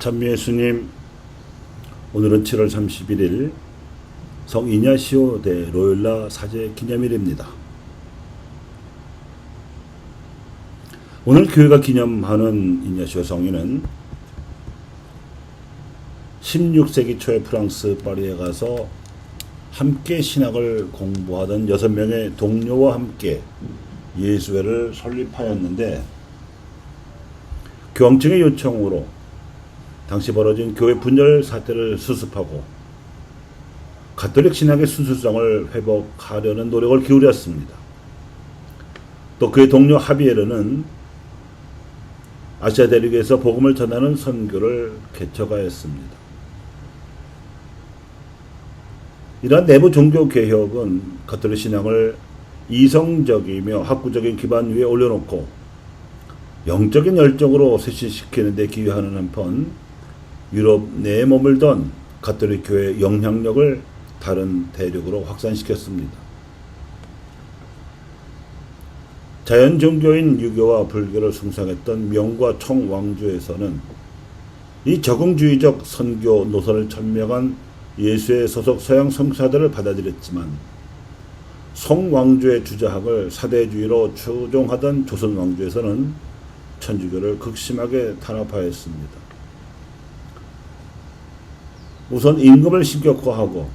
참미예수님, 오늘은 7월 31일 성이냐시오 대 로율라 사제 기념일입니다. 오늘 교회가 기념하는 이냐시오 성인은 16세기 초에 프랑스 파리에 가서 함께 신학을 공부하던 6명의 동료와 함께 예수회를 설립하였는데, 교황청의 요청으로 당시 벌어진 교회 분열 사태를 수습하고 가톨릭 신학의 순수성을 회복하려는 노력을 기울였습니다. 또 그의 동료 하비에르는 아시아 대륙에서 복음을 전하는 선교를 개척하였습니다. 이러한 내부 종교 개혁은 가톨릭 신앙을 이성적이며 학구적인 기반 위에 올려놓고 영적인 열정으로 쇄신시키는 데 기여하는 한편, 유럽 내에 머물던 가톨릭 교회의 영향력을 다른 대륙으로 확산시켰습니다. 자연 종교인 유교와 불교를 숭상했던 명과 청 왕조에서는 이 적응주의적 선교 노선을 천명한 예수의 소속 서양 선교사들을 받아들였지만, 송 왕조의 주자학을 사대주의로 추종하던 조선 왕조에서는 천주교를 극심하게 탄압하였습니다. 우선 임금을 신격화하고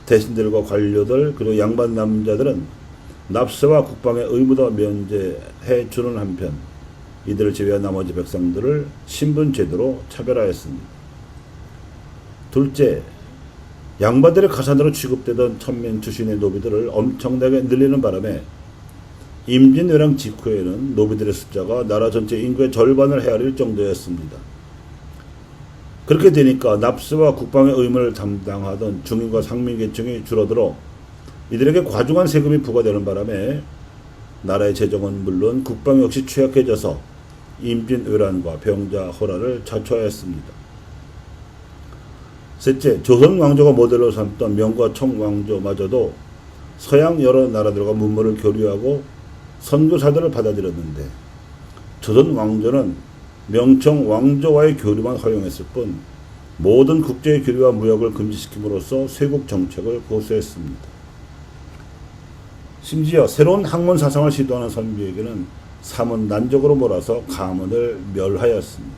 대신들과 관료들 그리고 양반 남자들은 납세와 국방의 의무도 면제해 주는 한편, 이들을 제외한 나머지 백성들을 신분제도로 차별하였습니다. 둘째, 양반들의 가산으로 취급되던 천민 출신의 노비들을 엄청나게 늘리는 바람에 임진왜란 직후에는 노비들의 숫자가 나라 전체 인구의 절반을 헤아릴 정도였습니다. 그렇게 되니까 납세와 국방의 의무를 담당하던 중인과 상민계층이 줄어들어 이들에게 과중한 세금이 부과되는 바람에 나라의 재정은 물론 국방 역시 취약해져서 임진왜란과 병자호란을 자초하였습니다. 셋째, 조선 왕조가 모델로 삼던 명과 청 왕조마저도 서양 여러 나라들과 문물을 교류하고 선교사들을 받아들였는데, 조선 왕조는 명청 왕조와의 교류만 허용했을 뿐 모든 국제의 교류와 무역을 금지시킴으로써 쇄국 정책을 고수했습니다. 심지어 새로운 학문 사상을 시도하는 선비에게는 사문 난적으로 몰아서 가문을 멸하였습니다.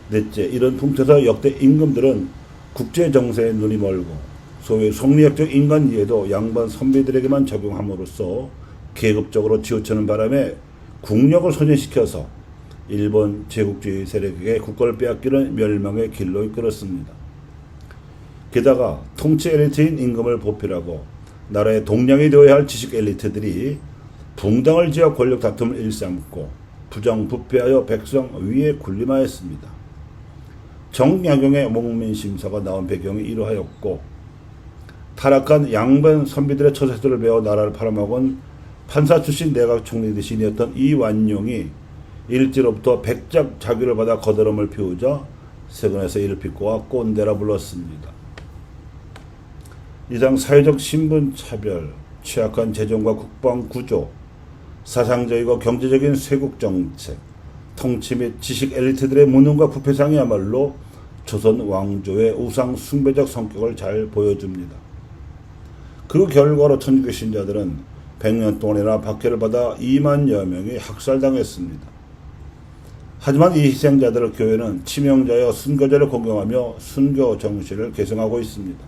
넷째, 이런 풍토에서 역대 임금들은 국제 정세에 눈이 멀고 소위 속리학적 인간 이해도 양반 선비들에게만 적용함으로써 계급적으로 치우치는 바람에 국력을 소진시켜서 일본 제국주의 세력에게 국가를 빼앗기는 멸망의 길로 이끌었습니다. 게다가 통치 엘리트인 임금을 보필하고 나라의 동량이 되어야 할 지식 엘리트들이 붕당을 지어 권력 다툼을 일삼고 부정부패하여 백성 위에 군림하였습니다. 정약용의 목민심사가 나온 배경이 이러하였고, 타락한 양반 선비들의 처세들을 배워 나라를 팔아먹은 판사 출신 내각 총리 대신이었던 이완용이 일제로부터 백작 자규를 받아 거드름을 피우자 세근에서 이를 비꼬아 꼰대라 불렀습니다. 이상 사회적 신분 차별, 취약한 재정과 국방 구조, 사상적이고 경제적인 쇄국 정책, 통치 및 지식 엘리트들의 무능과 부패상이야말로 조선 왕조의 우상 숭배적 성격을 잘 보여줍니다. 그 결과로 천주교 신자들은 100년 동안이나 박해를 받아 2만여 명이 학살당했습니다. 하지만 이 희생자들을 교회는 치명자여 순교자를 공경하며 순교 정신을 계승하고 있습니다.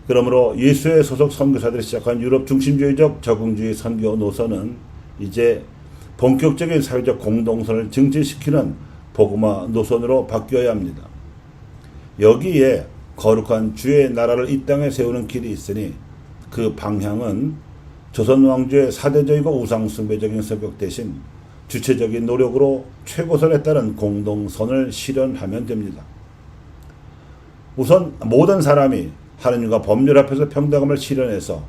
그러므로 예수의 소속 선교사들이 시작한 유럽 중심주의적 적응주의 선교 노선은 이제 본격적인 사회적 공동선을 증진시키는 복음화 노선으로 바뀌어야 합니다. 여기에 거룩한 주의 나라를 이 땅에 세우는 길이 있으니 그 방향은 조선 왕조의 사대적이고 우상숭배적인 성격 대신 주체적인 노력으로 최고선에 따른 공동선을 실현하면 됩니다. 우선 모든 사람이 하느님과 법률 앞에서 평등함을 실현해서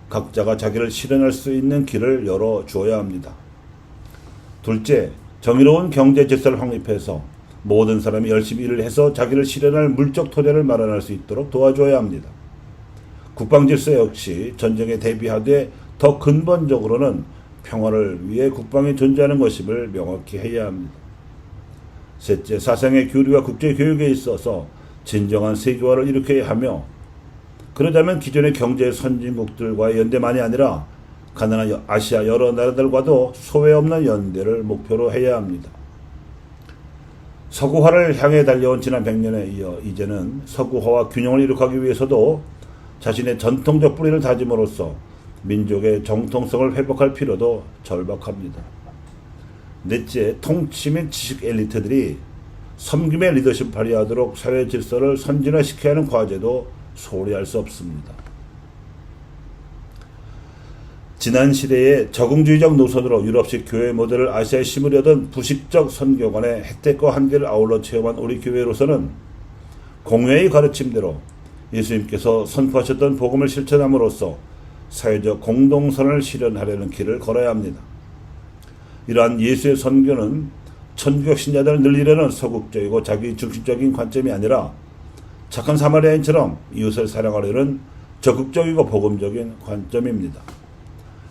각자가 자기를 실현할 수 있는 길을 열어주어야 합니다. 둘째, 정의로운 경제 질서를 확립해서 모든 사람이 열심히 일을 해서 자기를 실현할 물적 토대를 마련할 수 있도록 도와줘야 합니다. 국방 질서 역시 전쟁에 대비하되 더 근본적으로는 평화를 위해 국방이 존재하는 것임을 명확히 해야 합니다. 셋째, 사상의 교류와 국제교육에 있어서 진정한 세계화를 일으켜야 하며, 그러자면 기존의 경제 선진국들과의 연대만이 아니라 가난한 아시아 여러 나라들과도 소외 없는 연대를 목표로 해야 합니다. 서구화를 향해 달려온 지난 100년에 이어 이제는 서구화와 균형을 이룩하기 위해서도 자신의 전통적 뿌리를 다짐으로써 민족의 정통성을 회복할 필요도 절박합니다. 넷째, 통치 및 지식 엘리트들이 섬김의 리더십 발휘하도록 사회 질서를 선진화시켜야 하는 과제도 소홀히 할 수 없습니다. 지난 시대의 적응주의적 노선으로 유럽식 교회 모델을 아시아에 심으려던 부식적 선교관의 혜택과 한계를 아울러 체험한 우리 교회로서는 공회의 가르침대로 예수님께서 선포하셨던 복음을 실천함으로써 사회적 공동선을 실현하려는 길을 걸어야 합니다. 이러한 예수의 선교는 천주교 신자들을 늘리려는 서국적이고 자기중심적인 관점이 아니라 착한 사마리아인처럼 이웃을 사랑하려는 적극적이고 복음적인 관점입니다.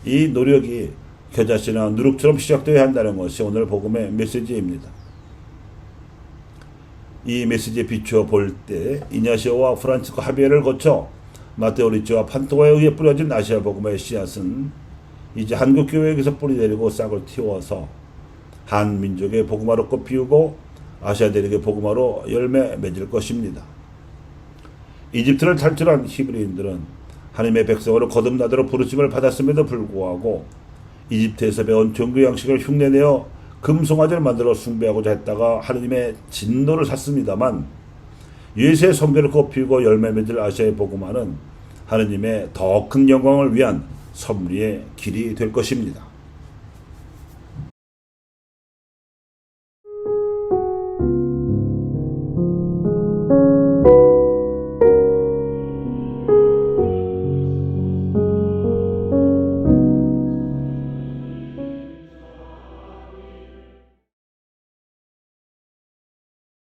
이 노력이 겨자씨나 누룩처럼 시작되어야 한다는 것이 오늘 복음의 메시지입니다. 이 메시지에 비추어 볼 때 이냐시오와 프란치스코 하비에를 거쳐 마테오 리치와 판토가에 의해 뿌려진 아시아 복음의 씨앗은 이제 한국 교회에서 뿌리 내리고 싹을 틔워서 한 민족의 복음화로 꽃 피우고 아시아 대륙의 복음화로 열매 맺을 것입니다. 이집트를 탈출한 히브리인들은 하나님의 백성으로 거듭나도록 부르심을 받았음에도 불구하고 이집트에서 배운 종교 양식을 흉내내어 금송아지를 만들어 숭배하고자 했다가 하나님의 진노를 샀습니다만, 예수의 성교를 꽃피우고 열매 맺을 아시아의 복음화는 하나님의 더 큰 영광을 위한 섭리의 길이 될 것입니다.